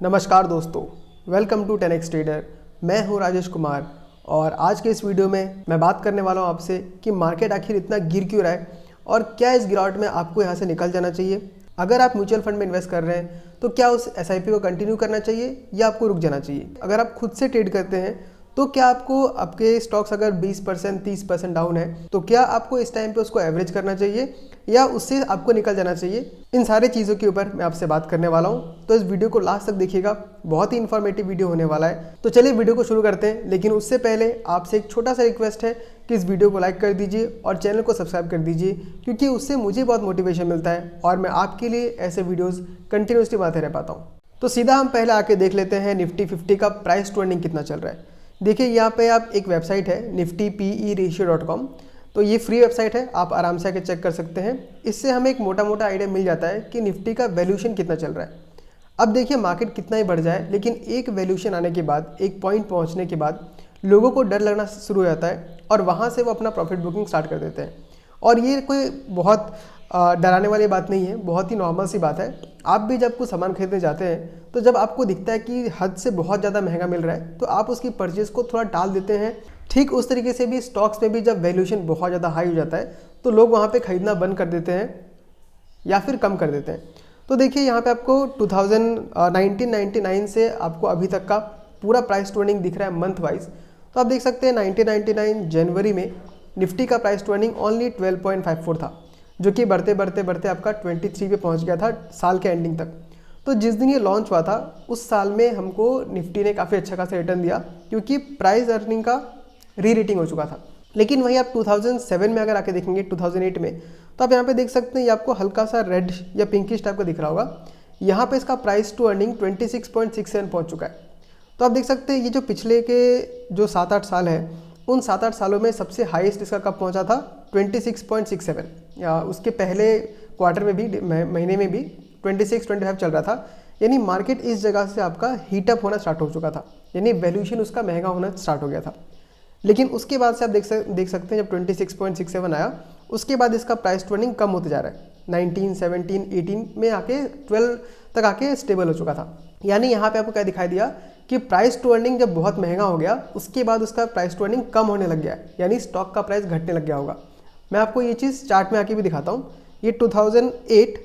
नमस्कार दोस्तों, welcome to 10x trader. मैं हूं राजेश कुमार और आज के इस वीडियो में मैं बात करने वाला हूं आपसे कि मार्केट आखिर इतना गिर क्यों रहा है और क्या इस गिरावट में आपको यहां से निकल जाना चाहिए। अगर आप म्यूचुअल फंड में इन्वेस्ट कर रहे हैं तो क्या उस एसआईपी को कंटिन्यू करना चाहिए या आपको रुक जाना चाहिए। अगर आप खुद से ट्रेड करते हैं तो क्या आपको आपके स्टॉक्स अगर 20% 30% डाउन है तो क्या आपको इस टाइम पे उसको एवरेज करना चाहिए या उससे आपको निकल जाना चाहिए। इन सारे चीज़ों के ऊपर मैं आपसे बात करने वाला हूँ, तो इस वीडियो को लास्ट तक देखिएगा, बहुत ही इन्फॉर्मेटिव वीडियो होने वाला है। तो चलिए वीडियो को शुरू करते हैं, लेकिन उससे पहले आपसे एक छोटा सा रिक्वेस्ट है कि इस वीडियो को लाइक कर दीजिए और चैनल को सब्सक्राइब कर दीजिए, क्योंकि उससे मुझे बहुत मोटिवेशन मिलता है और मैं आपके लिए ऐसे वीडियोज़ कंटिन्यूसली बनाते रह पाता हूँ। तो सीधा हम पहले आके देख लेते हैं निफ्टी 50 का प्राइस टू अर्निंग कितना चल रहा है। देखिए यहाँ पे आप एक वेबसाइट है niftyperatio.com, तो ये फ्री वेबसाइट है, आप आराम से आके चेक कर सकते हैं। इससे हमें एक मोटा मोटा आइडिया मिल जाता है कि निफ्टी का वैल्यूएशन कितना चल रहा है। अब देखिए मार्केट कितना ही बढ़ जाए, लेकिन एक वैल्यूएशन आने के बाद, एक पॉइंट पहुंचने के बाद लोगों को डर लगना शुरू हो जाता है और वहाँ से वो अपना प्रॉफिट बुकिंग स्टार्ट कर देते हैं। और ये कोई बहुत डराने वाली बात नहीं है, बहुत ही नॉर्मल सी बात है। आप भी जब कुछ सामान खरीदने जाते हैं तो जब आपको दिखता है कि हद से बहुत ज़्यादा महंगा मिल रहा है तो आप उसकी परचेज़ को थोड़ा टाल देते हैं। ठीक उस तरीके से भी स्टॉक्स में भी जब वैल्यूएशन बहुत ज़्यादा हाई हो जाता है तो लोग वहाँ पे ख़रीदना बंद कर देते हैं या फिर कम कर देते हैं। तो देखिए यहाँ पे आपको 1999 से आपको अभी तक का पूरा प्राइस टू अर्निंग दिख रहा है मंथ वाइज। तो आप देख सकते हैं 1999 जनवरी में निफ्टी का प्राइस टू अर्निंग ओनली 12.54 था, जो कि बढ़ते बढ़ते बढ़ते आपका 23 पे पहुँच गया था साल के एंडिंग तक। तो जिस दिन ये लॉन्च हुआ था उस साल में हमको निफ्टी ने काफ़ी अच्छा खासा रिटर्न दिया, क्योंकि प्राइस अर्निंग का री रेटिंग हो चुका था। लेकिन वहीं आप 2007 में अगर आके देखेंगे, 2008 में, तो आप यहाँ पे देख सकते हैं ये आपको हल्का सा रेड या पिंकिश टाइप का दिख रहा होगा। यहाँ पे इसका प्राइस टू अर्निंग 26.67 पहुँच चुका है। तो आप देख सकते हैं ये जो पिछले के जो 7-8 साल है, उन 7-8 सालों में सबसे हाईएस्ट इसका कब पहुँचा था, 26.67, या उसके पहले क्वार्टर में भी, महीने में भी 26-25 चल रहा था। यानी मार्केट इस जगह से आपका हीटअप होना स्टार्ट हो चुका था, यानी वैल्यूएशन उसका महंगा होना स्टार्ट हो गया था। लेकिन उसके बाद से आप देख सकते हैं जब 26.67 आया उसके बाद इसका प्राइस टू अर्निंग कम होते जा रहा है। 19, 17, 18 में आके 12 तक आके स्टेबल हो चुका था। यानी यहाँ पे आपको क्या दिखाई दिया कि प्राइस टू अर्निंग जब बहुत महंगा हो गया उसके बाद उसका प्राइस टू अर्निंग कम होने लग गया, यानी स्टॉक का प्राइस घटने लग गया होगा। मैं आपको ये चीज़ चार्ट में आके भी दिखाता हूँ। ये 2008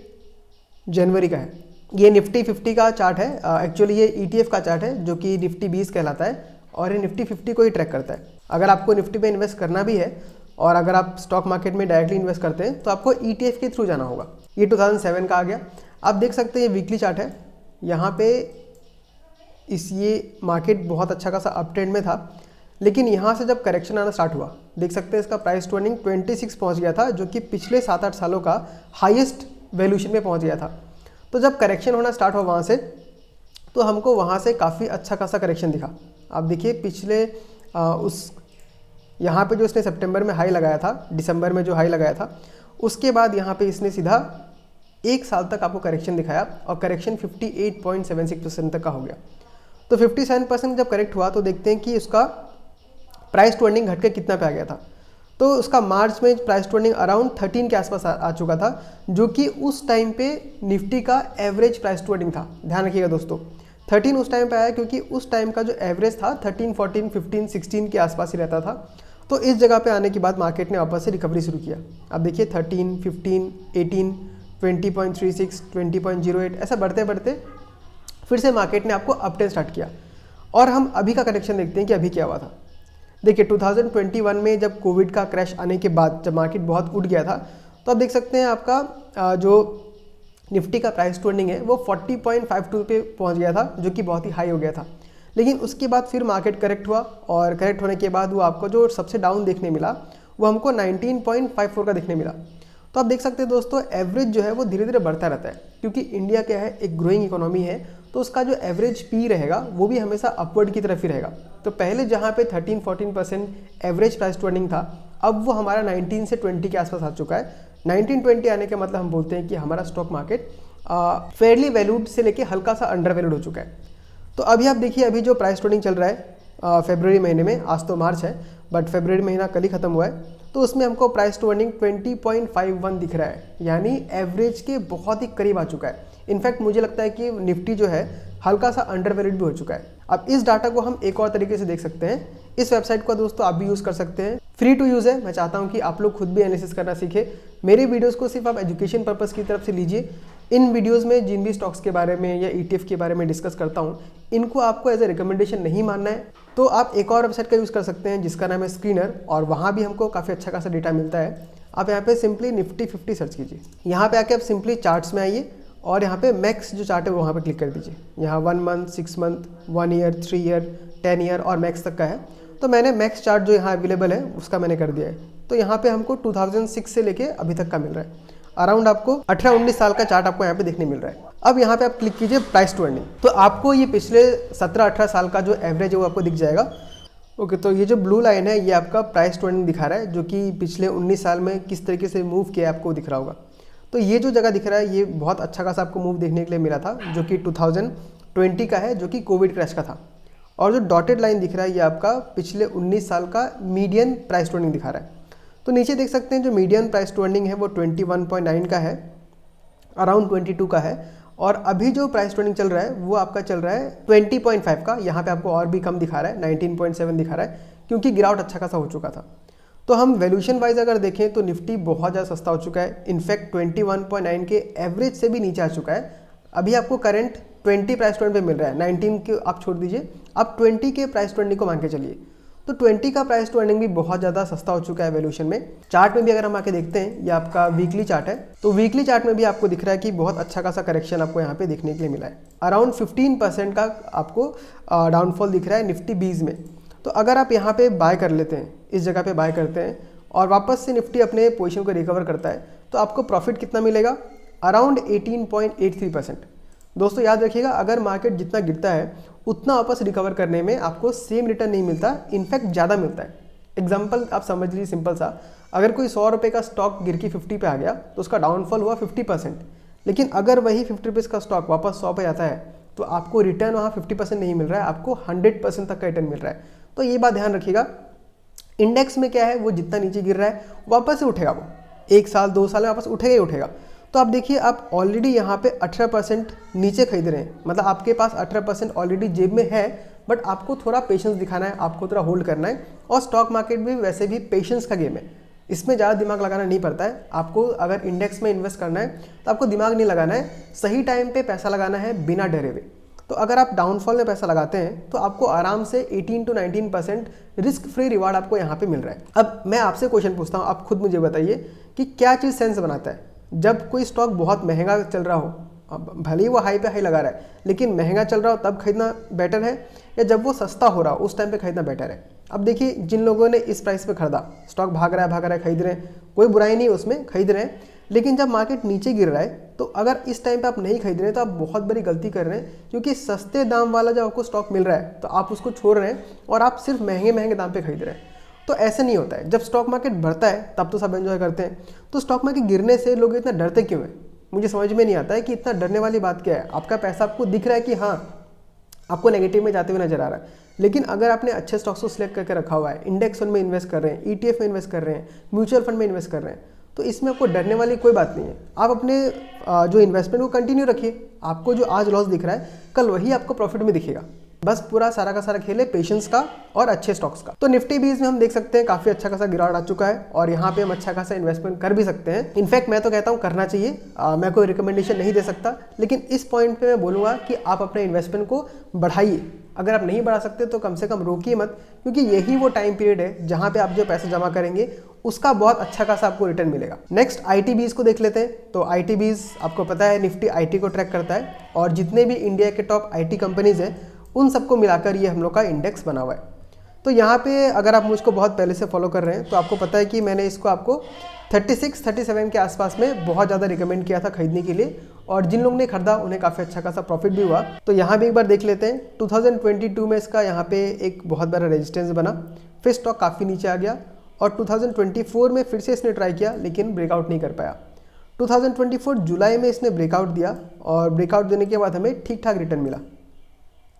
जनवरी का है, ये निफ्टी 50 का चार्ट है। एक्चुअली ये ETF का चार्ट है जो कि निफ्टी 20 कहलाता है और ये निफ्टी 50 को ही ट्रैक करता है। अगर आपको निफ्टी में इन्वेस्ट करना भी है और अगर आप स्टॉक मार्केट में डायरेक्टली इन्वेस्ट करते हैं तो आपको ETF के थ्रू जाना होगा। ये 2007 का आ गया। आप देख सकते हैं ये वीकली चार्ट है। यहाँ पे ये मार्केट बहुत अच्छा खासा अप ट्रेंड में था, लेकिन यहाँ से जब करेक्शन आना स्टार्ट हुआ, देख सकते हैं इसका प्राइस टू अर्निंग 26 पहुँच गया था, जो कि पिछले 7-8 सालों का हाईएस्ट वैल्यूएशन में पहुँच गया था। तो जब करेक्शन होना स्टार्ट हुआ वहाँ से, तो हमको वहाँ से काफ़ी अच्छा खासा करेक्शन दिखा। आप देखिए पिछले उस यहाँ पे जो इसने सितंबर में हाई लगाया था, दिसंबर में जो हाई लगाया था, उसके बाद यहाँ पे इसने सीधा एक साल तक आपको करेक्शन दिखाया और करेक्शन 58.76% तक का हो गया। तो 57% जब करेक्ट हुआ तो देखते हैं कि उसका प्राइस टू अर्निंग घट के कितना पे आ गया था। तो उसका मार्च में प्राइस टू अर्निंग अराउंड 13 के आसपास आ चुका था, जो कि उस टाइम पे निफ्टी का एवरेज प्राइस टू अर्निंग था। ध्यान रखिएगा दोस्तों, 13 उस टाइम पे आया क्योंकि उस टाइम का जो एवरेज था 13, 14, 15, 16 के आसपास ही रहता था। तो इस जगह पे आने के बाद मार्केट ने वापस से रिकवरी शुरू किया। अब देखिए 13, 15, 18, 20.36, 20.08 ऐसा बढ़ते बढ़ते फिर से मार्केट ने आपको अपट्रेंड स्टार्ट किया। और हम अभी का करेक्शन देखते हैं कि अभी क्या हुआ था। देखिए 2021 में जब कोविड का क्रैश आने के बाद जब मार्केट बहुत उठ गया था, तो आप देख सकते हैं आपका जो निफ्टी का प्राइस टू अर्निंग है वो 40.52 पे पहुंच गया था, जो कि बहुत ही हाई हो गया था। लेकिन उसके बाद फिर मार्केट करेक्ट हुआ और करेक्ट होने के बाद वो आपको जो सबसे डाउन देखने मिला वो हमको 19.54 का देखने मिला। तो आप देख सकते हैं दोस्तों, एवरेज जो है वो धीरे धीरे बढ़ता रहता है, क्योंकि इंडिया क्या है, एक ग्रोइंग इकोनॉमी है, तो उसका जो एवरेज पी रहेगा वो भी हमेशा अपवर्ड की तरफ ही रहेगा। तो पहले जहाँ पे 13-14% एवरेज प्राइस टू अर्निंग था, अब वो हमारा 19 से 20 के आसपास आ चुका है। 19-20 आने का मतलब हम बोलते हैं कि हमारा स्टॉक मार्केट फेयरली वैल्यूड से लेके हल्का सा अंडर वैल्यूड हो चुका है। तो अभी आप देखिए, अभी जो प्राइस टू अर्निंग चल रहा है फरवरी महीने में, आज तो मार्च है बट फरवरी महीना कल ही खत्म हुआ है, तो उसमें हमको प्राइस टू अर्निंग 20.51 दिख रहा है, यानी एवरेज के बहुत ही करीब आ चुका है। इनफैक्ट मुझे लगता है कि निफ्टी जो है हल्का सा अंडर वैल्यूड भी हो चुका है। अब इस डाटा को हम एक और तरीके से देख सकते हैं। इस वेबसाइट को दोस्तों आप भी यूज़ कर सकते हैं, फ्री टू यूज़ है। मैं चाहता हूँ कि आप लोग खुद भी एनालिसिस करना सीखें। मेरे वीडियोज़ को सिर्फ आप एजुकेशन पर्पज़ की तरफ से लीजिए। इन वीडियोज़ में जिन भी स्टॉक्स के बारे में या ETF के बारे में डिस्कस करता हूँ, इनको आपको एज ए रिकमेंडेशन नहीं मानना है। तो आप एक और वेबसाइट का यूज़ कर सकते हैं जिसका नाम है स्क्रीनर, और वहाँ भी हमको काफ़ी अच्छा खासा डेटा मिलता है। आप यहाँ पे सिंपली निफ्टी 50 सर्च कीजिए। यहाँ पे आके आप सिंपली चार्ट्स में आइए और यहाँ पे मैक्स जो चार्ट है वो वहाँ पे क्लिक कर दीजिए। यहाँ 1 month, 6 month, 1 year, 3 year, 10 year और मैक्स तक का है। तो मैंने मैक्स चार्ट जो यहाँ अवेलेबल है उसका मैंने कर दिया है। तो यहाँ पे हमको 2006 से लेके अभी तक का मिल रहा है। अराउंड आपको 18-19 साल का चार्ट आपको यहाँ पे देखने मिल रहा है। अब यहाँ पे आप क्लिक कीजिए प्राइस टू अर्निंग, तो आपको ये पिछले 17-18 साल का जो एवरेज है वो आपको दिख जाएगा। ओके, तो ये जो ब्लू लाइन है ये आपका प्राइस टू अर्निंग दिखा रहा है, जो कि पिछले 19 साल में किस तरीके से मूव किया है आपको दिख रहा होगा। तो ये जो जगह दिख रहा है ये बहुत अच्छा खासा आपको मूव देखने के लिए मिला था, जो कि 2020 का है, जो कि कोविड क्रैश का था। और जो डॉटेड लाइन दिख रहा है ये आपका पिछले 19 साल का मीडियन प्राइस टू अर्निंग दिखा रहा है। तो नीचे देख सकते हैं जो मीडियन प्राइस टू अर्निंग है वो 21.9 का है, अराउंड 22 का है। और अभी जो प्राइस टू अर्निंग चल रहा है वो आपका चल रहा है 20.5 का। यहाँ पे आपको और भी कम दिखा रहा है, 19.7 दिखा रहा है, क्योंकि गिरावट अच्छा खासा हो चुका था। तो हम वैल्यूएशन वाइज अगर देखें तो निफ्टी बहुत ज़्यादा सस्ता हो चुका है। इनफैक्ट 21.9 के एवरेज से भी नीचे आ चुका है। अभी आपको करंट 20 प्राइस टू अर्निंग पे मिल रहा है, 19 के आप छोड़ दीजिए, आप 20 के प्राइस टू अर्निंग को मान के चलिए। तो 20 का प्राइस टू अर्निंग भी बहुत ज़्यादा सस्ता हो चुका है वैल्यूएशन में। चार्ट में भी अगर हम आके देखते हैं, ये आपका वीकली चार्ट है, तो वीकली चार्ट में भी आपको दिख रहा है कि बहुत अच्छा खासा करेक्शन आपको यहाँ पे देखने के लिए मिला है। अराउंड 15% का आपको डाउनफॉल दिख रहा है निफ्टी 20 में। तो अगर आप यहाँ पे बाय कर लेते हैं, इस जगह पे बाय करते हैं और वापस से निफ्टी अपने पोजीशन को रिकवर करता है, तो आपको प्रॉफिट कितना मिलेगा? अराउंड 18.83%। दोस्तों याद रखिएगा, अगर मार्केट जितना गिरता है उतना वापस रिकवर करने में आपको सेम रिटर्न नहीं मिलता, इनफैक्ट ज़्यादा मिलता है। एग्जाम्पल आप समझ लीजिए सिंपल सा, अगर कोई 100 रुपये का स्टॉक गिर के 50 पे आ गया तो उसका डाउनफॉल हुआ 50%। लेकिन अगर वही 50 रुपीज़ का स्टॉक वापस 100 पे आता है तो आपको रिटर्न वहाँ 50% नहीं मिल रहा है, आपको 100% तक का रिटर्न मिल रहा है। तो ये बात ध्यान रखिएगा। इंडेक्स में क्या है, वो जितना नीचे गिर रहा है वापस से उठेगा, वो 1 साल 2 साल में वापस उठेगा ही उठेगा। तो आप देखिए, आप ऑलरेडी यहाँ पे 18% नीचे खरीद रहे हैं, मतलब आपके पास 18% ऑलरेडी जेब में है, बट आपको थोड़ा पेशेंस दिखाना है, आपको थोड़ा होल्ड करना है। और स्टॉक मार्केट भी वैसे भी पेशेंस का गेम है, इसमें ज़्यादा दिमाग लगाना नहीं पड़ता है। आपको अगर इंडेक्स में इन्वेस्ट करना है तो आपको दिमाग नहीं लगाना है, सही टाइम पे पैसा लगाना है बिना डरे हुए। तो अगर आप डाउनफॉल में पैसा लगाते हैं तो आपको आराम से 18 to 19% रिस्क फ्री रिवार्ड आपको यहाँ पे मिल रहा है। अब मैं आपसे क्वेश्चन पूछता हूँ, आप खुद मुझे बताइए कि क्या चीज़ सेंस बनाता है? जब कोई स्टॉक बहुत महंगा चल रहा हो, अब भले ही वो हाई पे हाई लगा रहा है, लेकिन महंगा चल रहा हो तब खरीदना बेटर है, या जब वो सस्ता हो रहा हो उस टाइम पे खरीदना बेटर है? अब देखिए, जिन लोगों ने इस प्राइस पे खरीदा, स्टॉक भाग रहा है खरीद रहे हैं, कोई बुराई नहीं उसमें, खरीद रहे हैं। लेकिन जब मार्केट नीचे गिर रहा है तो अगर इस टाइम पे आप नहीं खरीद रहे हैं तो आप बहुत बड़ी गलती कर रहे हैं, क्योंकि सस्ते दाम वाला जब आपको स्टॉक मिल रहा है तो आप उसको छोड़ रहे हैं और आप सिर्फ महंगे दाम पे खरीद रहे हैं। तो ऐसे नहीं होता है। जब स्टॉक मार्केट बढ़ता है तब तो सब एंजॉय करते हैं, तो स्टॉक मार्केट गिरने से लोग इतना डरते क्यों हैं? मुझे समझ में नहीं आता है कि इतना डरने वाली बात क्या है। आपका पैसा आपको दिख रहा है कि हाँ आपको नेगेटिव में जाते हुए नजर आ रहा है, लेकिन अगर आपने अच्छे स्टॉक्स को सिलेक्ट करके रखा हुआ है, इंडेक्स फंड में इन्वेस्ट कर रहे हैं, ETF में इन्वेस्ट कर रहे हैं, म्यूचुअल फंड में इन्वेस्ट कर रहे हैं, तो इसमें आपको डरने वाली कोई बात नहीं है। आप अपने जो इन्वेस्टमेंट को कंटिन्यू रखिए। आपको जो आज लॉस दिख रहा है कल वही आपको प्रॉफिट में दिखेगा। बस पूरा सारा का सारा खेल है पेशेंस का और अच्छे स्टॉक्स का। तो निफ्टी 20 में हम देख सकते हैं काफी अच्छा खासा गिरावट आ चुका है और यहाँ पे हम अच्छा खासा इन्वेस्टमेंट कर भी सकते हैं। इनफैक्ट मैं तो कहता हूँ करना चाहिए। मैं कोई रिकमेंडेशन नहीं दे सकता, लेकिन इस पॉइंट पे मैं बोलूँगा कि आप अपने इन्वेस्टमेंट को बढ़ाइए। अगर आप नहीं बढ़ा सकते तो कम से कम रोकिए मत, क्योंकि यही वो टाइम पीरियड है जहाँ पे आप जो पैसे जमा करेंगे उसका बहुत अच्छा खासा आपको रिटर्न मिलेगा। नेक्स्ट ITBs को देख लेते हैं। तो ITBs आपको पता है निफ्टी IT को ट्रैक करता है और जितने भी इंडिया के टॉप IT कंपनीज हैं उन सबको मिलाकर ये हम लोग का इंडेक्स बना हुआ है। तो यहाँ पे अगर आप मुझको बहुत पहले से फॉलो कर रहे हैं तो आपको पता है कि मैंने इसको आपको 36-37 के आसपास में बहुत ज़्यादा रिकमेंड किया था खरीदने के लिए, और जिन लोगों ने खरीदा उन्हें काफ़ी अच्छा खासा प्रॉफिट भी हुआ। तो यहाँ भी एक बार देख लेते हैं। 2022 में इसका यहाँ पे एक बहुत बड़ा रेजिस्टेंस बना, फिर स्टॉक काफ़ी नीचे आ गया और 2024 में फिर से इसने ट्राई किया लेकिन ब्रेकआउट नहीं कर पाया। 2024 जुलाई में इसने ब्रेकआउट दिया और ब्रेकआउट देने के बाद हमें ठीक ठाक रिटर्न मिला।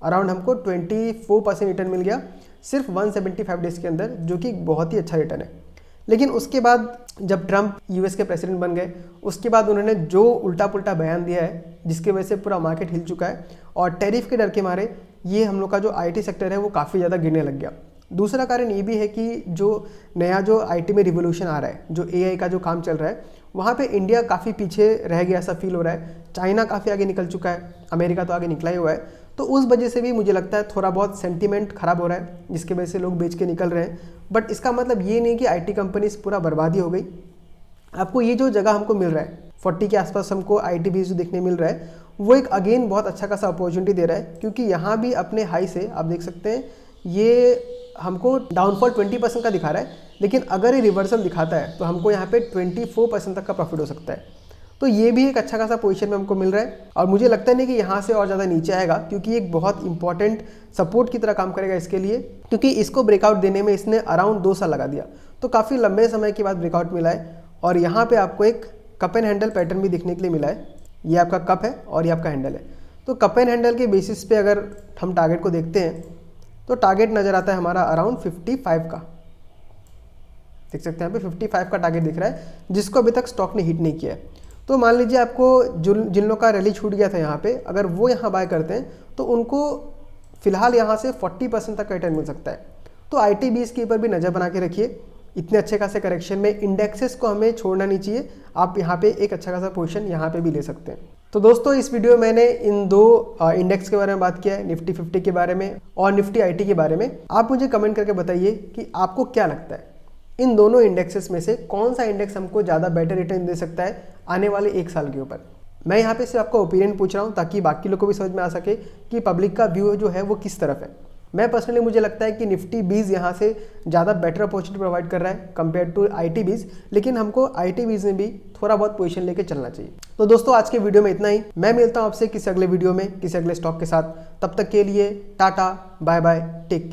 अराउंड हमको 24% रिटर्न मिल गया सिर्फ 175 डेज के अंदर, जो कि बहुत ही अच्छा रिटर्न है। लेकिन उसके बाद जब ट्रंप US के प्रेसिडेंट बन गए, उसके बाद उन्होंने जो उल्टा पुल्टा बयान दिया है जिसकी वजह से पूरा मार्केट हिल चुका है, और टैरिफ के डर के मारे ये हम लोग का जो आईटी सेक्टर है वो काफ़ी ज़्यादा गिरने लग गया। दूसरा कारण ये भी है कि जो नया जो आईटी में रिवोल्यूशन आ रहा है, जो एआई का जो काम चल रहा है, वहाँ पे इंडिया काफ़ी पीछे रह गया ऐसा फील हो रहा है। चाइना काफ़ी आगे निकल चुका है, अमेरिका तो आगे निकला ही हुआ है। तो उस वजह से भी मुझे लगता है थोड़ा बहुत सेंटीमेंट खराब हो रहा है, जिसकी वजह से लोग बेच के निकल रहे हैं। बट इसका मतलब ये नहीं कि आईटी कंपनीज पूरा बर्बादी हो गई। आपको ये जो जगह हमको मिल रहा है 40 के आसपास हमको आईटी बेस जो देखने मिल रहा है, वो एक अगेन बहुत अच्छा खासा अपॉर्चुनिटी दे रहा है, क्योंकि यहाँ भी अपने हाई से आप देख सकते हैं ये हमको डाउनफॉल 20% का दिखा रहा है, लेकिन अगर ये रिवर्सल दिखाता है तो हमको यहाँ पे 24% तक का प्रॉफिट हो सकता है। तो ये भी एक अच्छा खासा पोजीशन में हमको मिल रहा है और मुझे लगता नहीं कि यहाँ से और ज़्यादा नीचे आएगा, क्योंकि एक बहुत इंपॉर्टेंट सपोर्ट की तरह काम करेगा इसके लिए, क्योंकि इसको ब्रेकआउट देने में इसने अराउंड 2 साल लगा दिया। तो काफ़ी लंबे समय के बाद ब्रेकआउट मिला है और यहाँ पे आपको एक कप एंड हैंडल पैटर्न भी देखने के लिए मिला है। ये आपका कप है और ये आपका हैंडल है। तो कप एंड हैंडल के बेसिस पे अगर हम टारगेट को देखते हैं तो टारगेट नज़र आता है हमारा अराउंड 55 का, देख सकते हैं यहाँ पे 55 का टारगेट दिख रहा है, जिसको अभी तक स्टॉक ने हिट नहीं किया है। तो मान लीजिए आपको जिन लोग का रैली छूट गया था यहाँ पे, अगर वो यहाँ बाय करते हैं तो उनको फिलहाल यहाँ से 40% तक का रिटर्न मिल सकता है। तो ITBs के ऊपर भी नज़र बना के रखिए। इतने अच्छे खासे करेक्शन में इंडेक्सेस को हमें छोड़ना नहीं चाहिए। आप यहाँ पे एक अच्छा खासा पोजीशन यहाँ पे भी ले सकते हैं। तो दोस्तों इस वीडियो में मैंने इन 2 इंडेक्स के बारे में बात किया है, निफ्टी 50 के बारे में और निफ्टी IT के बारे में। आप मुझे कमेंट करके बताइए कि आपको क्या लगता है इन दोनों इंडेक्सेस में से कौन सा इंडेक्स हमको ज़्यादा बेटर रिटर्न दे सकता है आने वाले 1 साल के ऊपर। मैं यहाँ पे सिर्फ आपका ओपिनियन पूछ रहा हूँ ताकि बाकी लोग को भी समझ में आ सके कि पब्लिक का व्यू जो है वो किस तरफ है। मैं पर्सनली मुझे लगता है कि निफ्टी 20 यहाँ से ज़्यादा बेटर अपॉर्चुनिटी प्रोवाइड कर रहा है कंपेयर टू ITBs, लेकिन हमको ITBs में भी थोड़ा बहुत पोजीशन लेके चलना चाहिए। तो दोस्तों आज के वीडियो में इतना ही। मैं मिलता हूँ आपसे किसी अगले वीडियो में किसी अगले स्टॉक के साथ। तब तक के लिए tata, bye bye, take care.